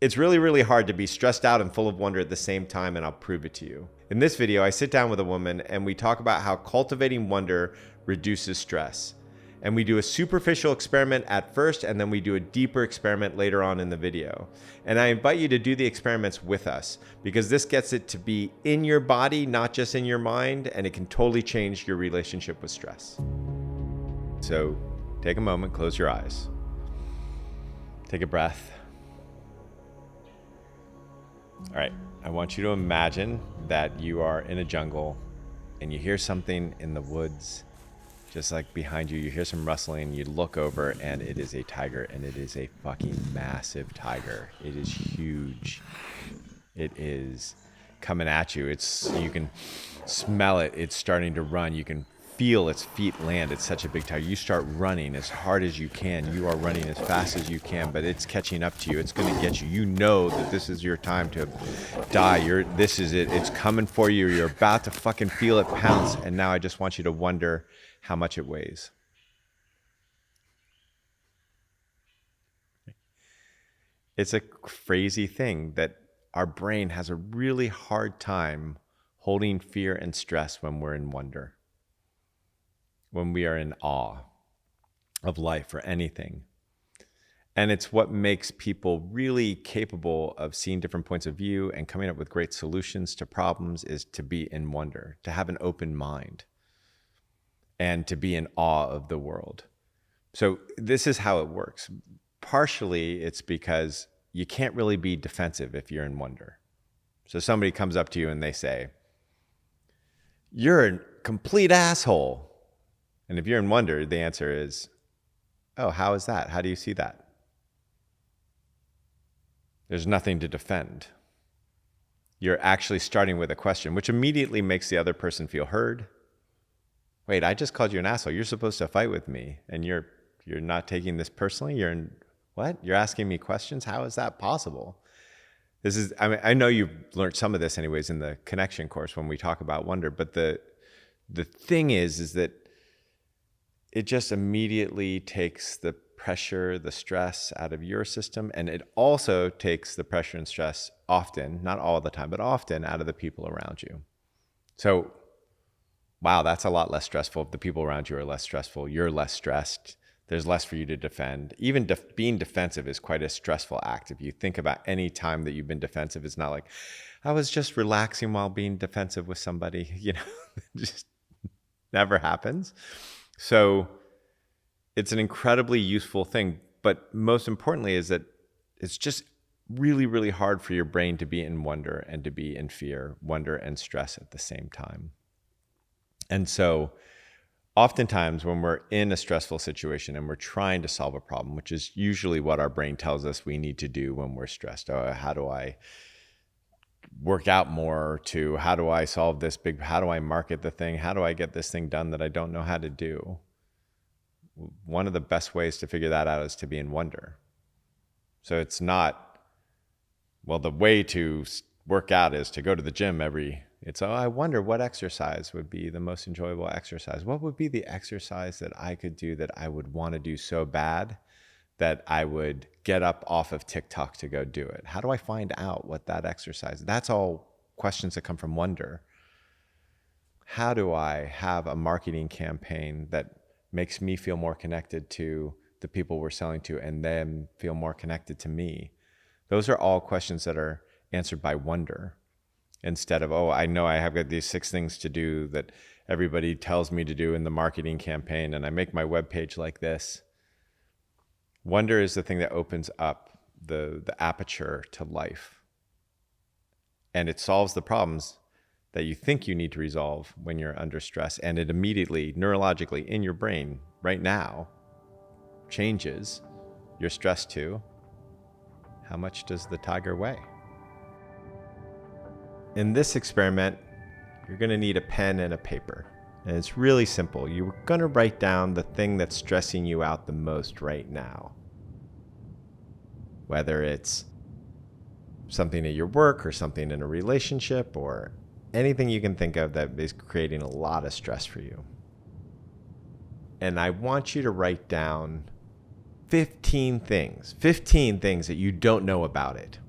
It's really, really hard to be stressed out and full of wonder at the same time, and I'll prove it to you. In this video, I sit down with a woman and we talk about how cultivating wonder reduces stress. And we do a superficial experiment at first, and then we do a deeper experiment later on in the video. And I invite you to do the experiments with us, because this gets it to be in your body, not just in your mind, and it can totally change your relationship with stress. So take a moment, close your eyes. Take a breath. All right, I want you to imagine that you are in a jungle and you hear something in the woods, just like behind you, you hear some rustling, you look over and it is a tiger, and it is a fucking massive tiger. It is huge. It is coming at you. You can smell it. It's starting to run. You can feel its feet land. It's such a big tiger. You start running as hard as you can. You are running as fast as you can, but it's catching up to you. It's going to get you. You know that this is your time to die. This is it. It's coming for you. You're about to fucking feel it pounce. And now I just want you to wonder how much it weighs. It's a crazy thing that our brain has a really hard time holding fear and stress when we're in wonder, when we are in awe of life or anything. And it's what makes people really capable of seeing different points of view and coming up with great solutions to problems, is to be in wonder, to have an open mind, and to be in awe of the world. So this is how it works. Partially, it's because you can't really be defensive if you're in wonder. So somebody comes up to you and they say, "You're a complete asshole." And if you're in wonder, the answer is, "Oh, how is that? How do you see that?" There's nothing to defend. You're actually starting with a question, which immediately makes the other person feel heard. Wait, I just called you an asshole. You're supposed to fight with me, and you're not taking this personally? What? You're asking me questions? How is that possible? I know you've learned some of this anyways in the connection course when we talk about wonder, but the thing is that it just immediately takes the pressure, the stress out of your system. And it also takes the pressure and stress often, not all the time, but often, out of the people around you. So, wow, that's a lot less stressful. If the people around you are less stressful, you're less stressed. There's less for you to defend. Even being defensive is quite a stressful act. If you think about any time that you've been defensive, it's not like, I was just relaxing while being defensive with somebody. It just never happens. So it's an incredibly useful thing, but most importantly is that it's just really, really hard for your brain to be in wonder and to be in fear, wonder and stress at the same time. And so oftentimes when we're in a stressful situation and we're trying to solve a problem, which is usually what our brain tells us we need to do when we're stressed. Oh, how do I work out more, to how do I solve this how do I market the thing? How do I get this thing done that I don't know how to do? One of the best ways to figure that out is to be in wonder. So it's not, well, the way to work out is to go to the gym I wonder what exercise would be the most enjoyable exercise. What would be the exercise that I could do that I would want to do so bad that I would get up off of TikTok to go do it? How do I find out what that exercise? That's all questions that come from wonder. How do I have a marketing campaign that makes me feel more connected to the people we're selling to and them feel more connected to me? Those are all questions that are answered by wonder, instead of, oh, I know I have got these 6 things to do that everybody tells me to do in the marketing campaign, and I make my webpage like this. Wonder is the thing that opens up the aperture to life. And it solves the problems that you think you need to resolve when you're under stress. And it immediately, neurologically, in your brain right now, changes your stress to, how much does the tiger weigh? In this experiment, you're going to need a pen and a paper. And it's really simple. You're going to write down the thing that's stressing you out the most right now. Whether it's something at your work or something in a relationship or anything you can think of that is creating a lot of stress for you. And I want you to write down 15 things that you don't know about it.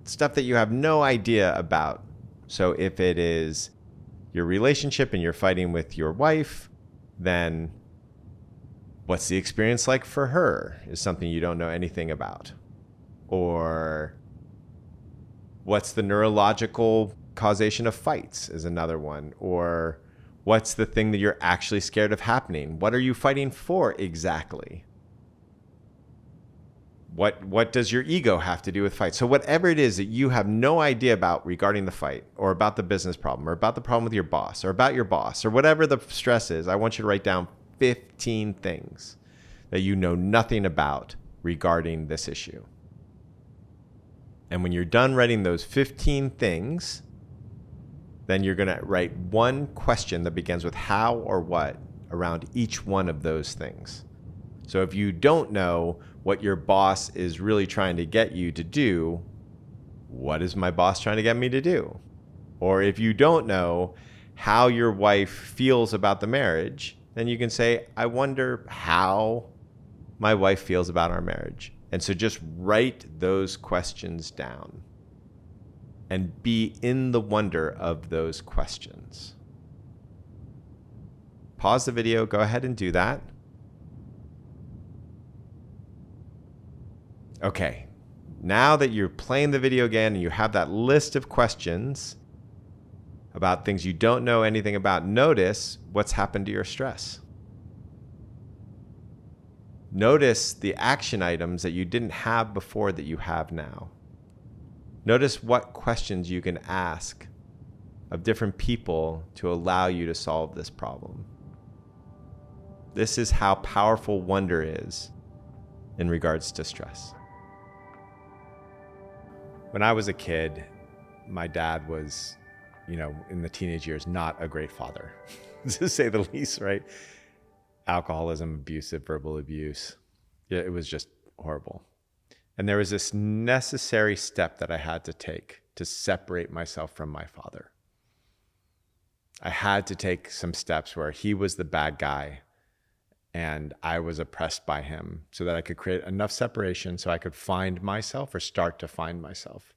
stuff that you have no idea about. So if it is your relationship and you're fighting with your wife, then what's the experience like for her is something you don't know anything about. Or what's the neurological causation of fights is another one. Or what's the thing that you're actually scared of happening? What are you fighting for exactly? What does your ego have to do with fight? So whatever it is that you have no idea about regarding the fight, or about the business problem, or about the problem with your boss, or about your boss, or whatever the stress is, I want you to write down 15 things that you know nothing about regarding this issue. And when you're done writing those 15 things, then you're going to write one question that begins with how or what around each one of those things. So if you don't know what your boss is really trying to get you to do, what is my boss trying to get me to do? Or if you don't know how your wife feels about the marriage, then you can say, I wonder how my wife feels about our marriage. And so just write those questions down and be in the wonder of those questions. Pause the video, go ahead and do that. Okay, now that you're playing the video again and you have that list of questions about things you don't know anything about, notice what's happened to your stress. Notice the action items that you didn't have before that you have now. Notice what questions you can ask of different people to allow you to solve this problem. This is how powerful wonder is in regards to stress. When I was a kid, my dad was, in the teenage years, not a great father, to say the least, right? Alcoholism, abusive, verbal abuse. It was just horrible. And there was this necessary step that I had to take to separate myself from my father. I had to take some steps where he was the bad guy and I was oppressed by him, so that I could create enough separation so I could find myself, or start to find myself.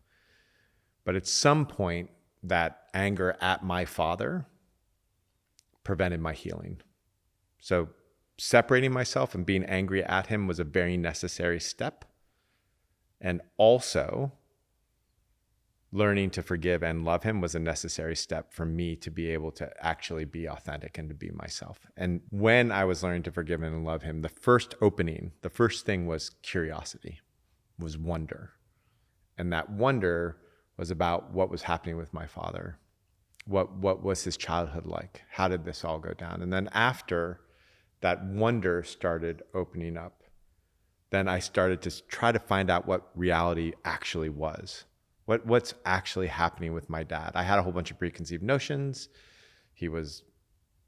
But at some point, that anger at my father prevented my healing. So separating myself and being angry at him was a very necessary step. And also, learning to forgive and love him was a necessary step for me to be able to actually be authentic and to be myself. And when I was learning to forgive and love him, the first thing was curiosity, was wonder. And that wonder was about what was happening with my father. What was his childhood like? How did this all go down? And then after that wonder started opening up, then I started to try to find out what reality actually was. What's actually happening with my dad? I had a whole bunch of preconceived notions. He was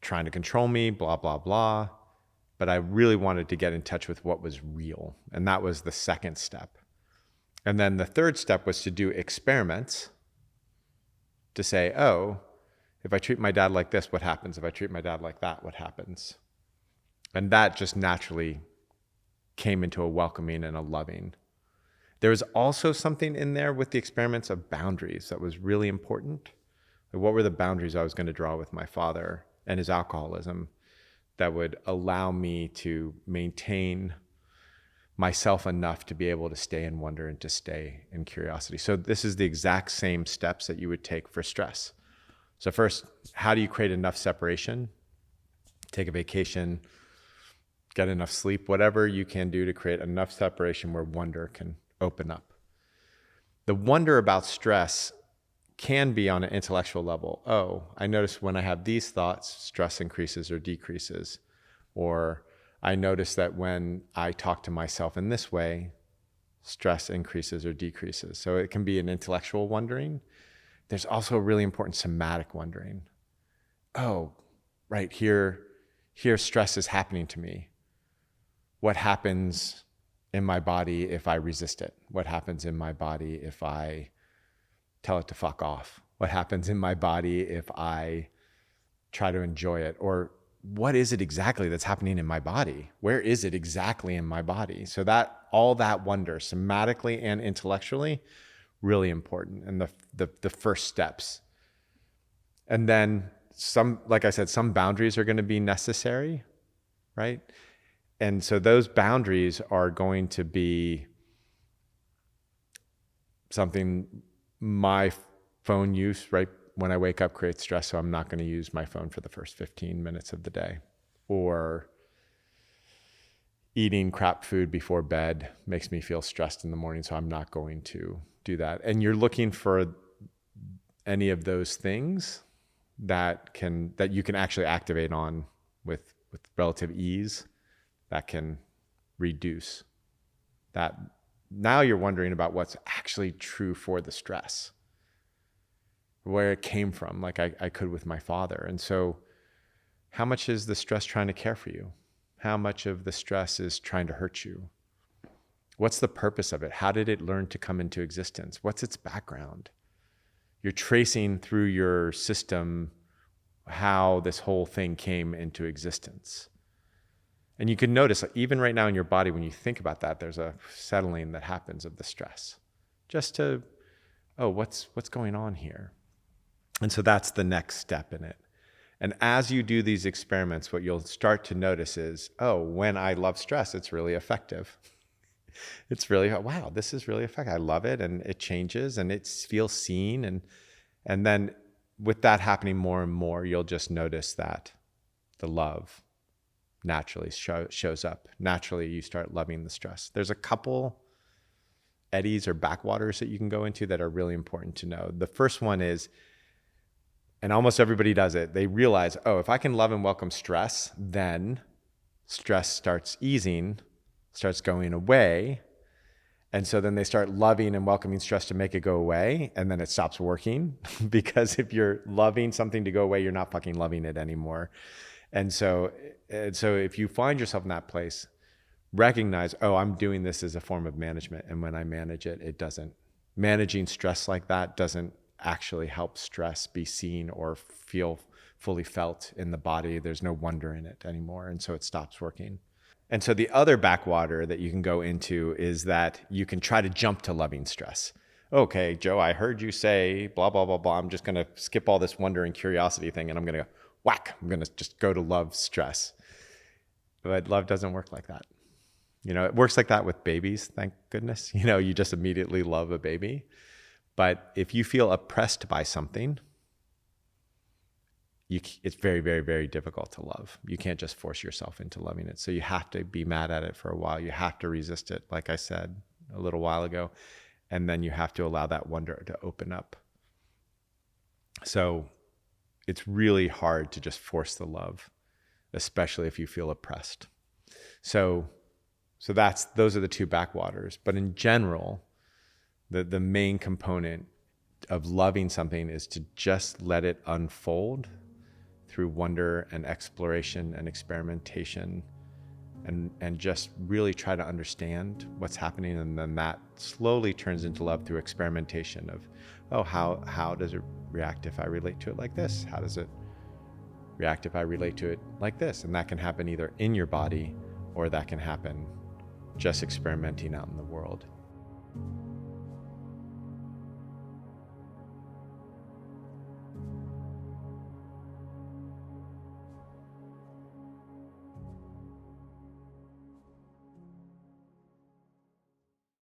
trying to control me, blah, blah, blah. But I really wanted to get in touch with what was real. And that was the second step. And then the third step was to do experiments to say, oh, if I treat my dad like this, what happens? If I treat my dad like that, what happens? And that just naturally came into a welcoming and a loving. There was also something in there with the experiments of boundaries that was really important. Like, what were the boundaries I was going to draw with my father and his alcoholism that would allow me to maintain myself enough to be able to stay in wonder and to stay in curiosity? So this is the exact same steps that you would take for stress. So first, how do you create enough separation? Take a vacation, get enough sleep, whatever you can do to create enough separation where wonder can open up. The wonder about stress can be on an intellectual level. Oh, I notice when I have these thoughts, stress increases or decreases. Or I notice that when I talk to myself in this way, stress increases or decreases. So it can be an intellectual wondering. There's also a really important somatic wondering. Oh, right here stress is happening to me. What happens in my body if I resist it? What happens in my body if I tell it to fuck off? What happens in my body if I try to enjoy it? Or what is it exactly that's happening in my body? Where is it exactly in my body? So that all that wonder, somatically and intellectually, really important, and the first steps. And then like I said, some boundaries are going to be necessary, right? And so those boundaries are going to be something, my phone use right when I wake up creates stress, so I'm not going to use my phone for the first 15 minutes of the day. Or eating crap food before bed makes me feel stressed in the morning, so I'm not going to do that. And you're looking for any of those things that you can actually activate on with relative ease, that can reduce that. Now you're wondering about what's actually true for the stress, where it came from, like I could with my father. And so how much is the stress trying to care for you? How much of the stress is trying to hurt you? What's the purpose of it? How did it learn to come into existence? What's its background? You're tracing through your system how this whole thing came into existence. And you can notice, even right now in your body, when you think about that, there's a settling that happens of the stress. Just to, what's going on here? And so that's the next step in it. And as you do these experiments, what you'll start to notice is, when I love stress, it's really effective. It's really, wow, this is really effective. I love it, and it changes, and it feels seen. And then with that happening more and more, you'll just notice that the love naturally shows up. Naturally, you start loving the stress. There's a couple eddies or backwaters that you can go into that are really important to know. The first one is, and almost everybody does it, they realize, if I can love and welcome stress, then stress starts easing, starts going away. And so then they start loving and welcoming stress to make it go away, and then it stops working because if you're loving something to go away, you're not fucking loving it anymore. And so if you find yourself in that place, recognize, I'm doing this as a form of management. And when I manage it, managing stress like that doesn't actually help stress be seen or feel fully felt in the body. There's no wonder in it anymore. And so it stops working. And so the other backwater that you can go into is that you can try to jump to loving stress. Okay, Joe, I heard you say blah, blah, blah, blah. I'm just going to skip all this wonder and curiosity thing, and I'm going to go, whack, I'm going to just go to love stress. But love doesn't work like that. It works like that with babies, thank goodness. You just immediately love a baby. But if you feel oppressed by something, it's very, very, very difficult to love. You can't just force yourself into loving it. So you have to be mad at it for a while. You have to resist it, like I said a little while ago. And then you have to allow that wonder to open up. So it's really hard to just force the love, especially if you feel oppressed. So those are the two backwaters. But in general, the main component of loving something is to just let it unfold through wonder and exploration and experimentation, and just really try to understand what's happening. And then that slowly turns into love through experimentation of, how does it react if I relate to it like this? How does it react if I relate to it like this? And that can happen either in your body, or that can happen just experimenting out in the world.